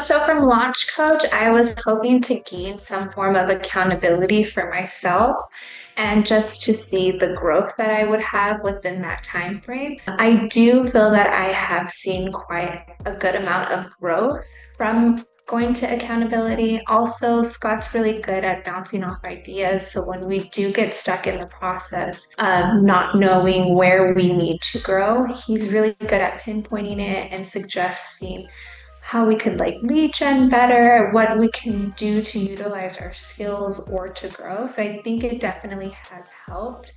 So from Launch Coach, I was hoping to gain some form of accountability for myself and just to see the growth that I would have within that time frame. I do feel that I have seen quite a good amount of growth from going to accountability. Also, Scott's really good at bouncing off ideas. So when we do get stuck in the process of not knowing where we need to grow, he's really good at pinpointing it and suggesting how we could like lead gen better, what we can do to utilize our skills or to grow. So I think it definitely has helped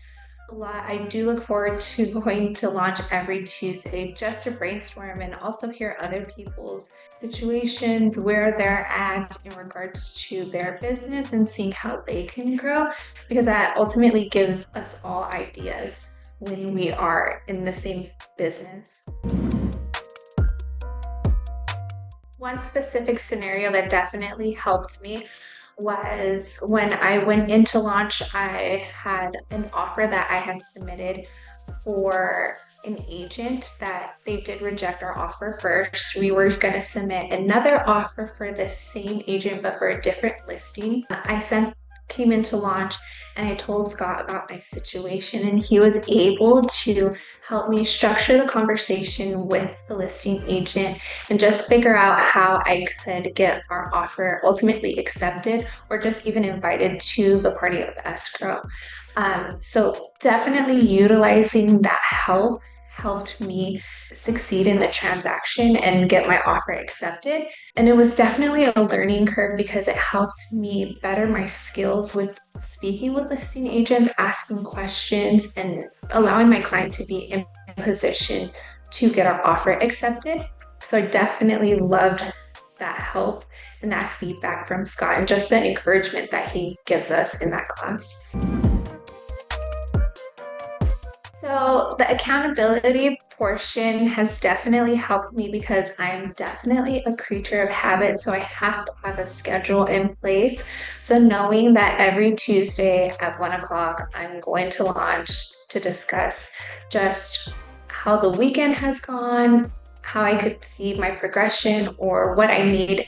a lot. I do look forward to going to launch every Tuesday just to brainstorm and also hear other people's situations, where they're at in regards to their business and seeing how they can grow, because that ultimately gives us all ideas when we are in the same business. One specific scenario that definitely helped me was when I went into launch, I had an offer that I had submitted for an agent that they did reject our offer first. We were going to submit another offer for the same agent, but for a different listing. Came into launch and I told Scott about my situation, and he was able to help me structure the conversation with the listing agent and just figure out how I could get our offer ultimately accepted or just even invited to the party of escrow. So definitely utilizing that helped me succeed in the transaction and get my offer accepted. And it was definitely a learning curve because it helped me better my skills with speaking with listing agents, asking questions, and allowing my client to be in position to get our offer accepted. So I definitely loved that help and that feedback from Scott and just the encouragement that he gives us in that class. So the accountability portion has definitely helped me because I'm definitely a creature of habit. So I have to have a schedule in place. So knowing that every Tuesday at 1 o'clock, I'm going to launch to discuss just how the weekend has gone, how I could see my progression or what I need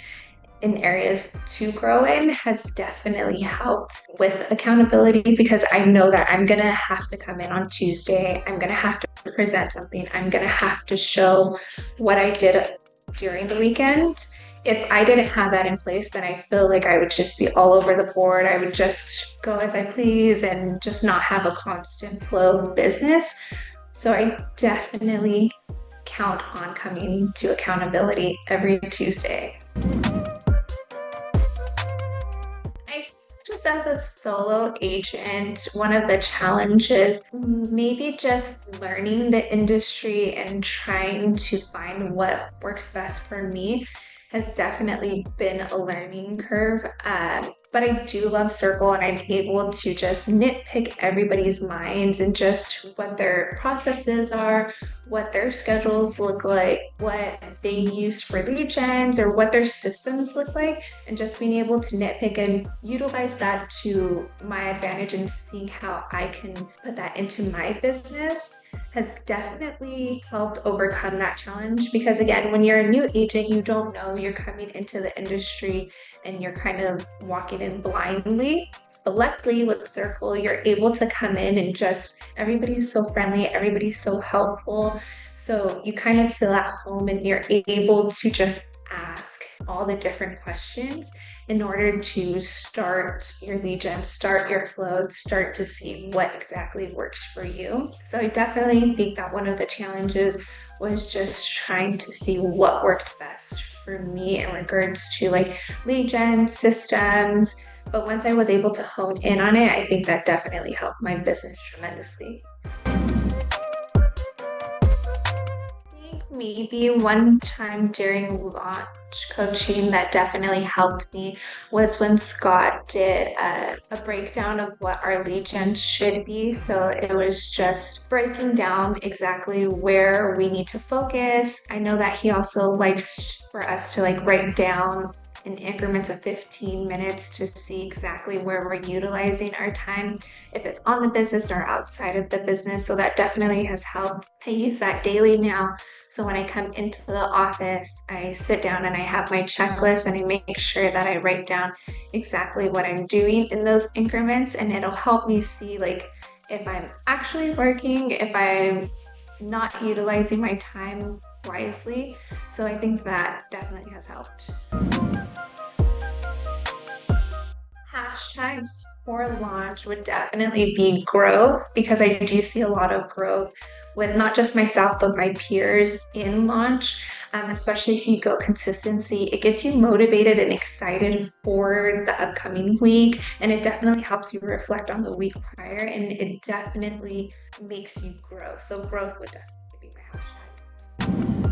in areas to grow in has definitely helped with accountability because I know that I'm going to have to come in on Tuesday. I'm going to have to present something. I'm going to have to show what I did during the weekend. If I didn't have that in place, then I feel like I would just be all over the board. I would just go as I please and just not have a constant flow of business. So I definitely count on coming to accountability every Tuesday. Just as a solo agent, one of the challenges, maybe just learning the industry and trying to find what works best for me has definitely been a learning curve. But I do love Circle and I'm able to just nitpick everybody's minds and just what their processes are, what their schedules look like, what they use for lead gens, or what their systems look like, and just being able to nitpick and utilize that to my advantage and seeing how I can put that into my business has definitely helped overcome that challenge. Because again, when you're a new agent, you don't know, you're coming into the industry and you're kind of walking in blindly. But luckily with Circle, you're able to come in and just, everybody's so friendly, everybody's so helpful. So you kind of feel at home and you're able to just ask all the different questions in order to start your lead gen, start your flow, start to see what exactly works for you. So I definitely think that one of the challenges was just trying to see what worked best for me in regards to like lead gen systems. But once I was able to hone in on it, I think that definitely helped my business tremendously. Maybe one time during launch coaching that definitely helped me was when Scott did a breakdown of what our lead gen should be. So it was just breaking down exactly where we need to focus. I know that he also likes for us to like write down in increments of 15 minutes to see exactly where we're utilizing our time, if it's on the business or outside of the business. So that definitely has helped. I use that daily now. So when I come into the office, I sit down and I have my checklist and I make sure that I write down exactly what I'm doing in those increments, and it'll help me see like if I'm actually working, if I'm not utilizing my time wisely. So I think that definitely has helped. Hashtags for launch would definitely be growth, because I do see a lot of growth with not just myself, but my peers in launch. Especially if you go consistency, it gets you motivated and excited for the upcoming week. And it definitely helps you reflect on the week prior, and it definitely makes you grow. So, growth would definitely be my hashtag.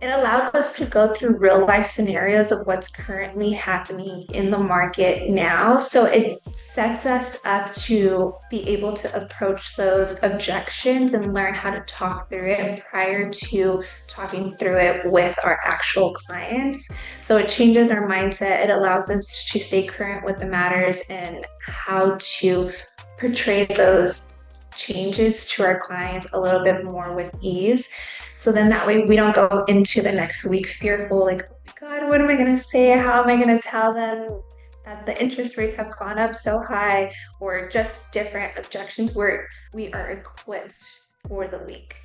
It allows us to go through real life scenarios of what's currently happening in the market now. So it sets us up to be able to approach those objections and learn how to talk through it prior to talking through it with our actual clients. So it changes our mindset. It allows us to stay current with the matters and how to portray those changes to our clients a little bit more with ease. So then that way we don't go into the next week fearful, like, oh my God, what am I going to say? How am I going to tell them that the interest rates have gone up so high, or just different objections, where we are equipped for the week.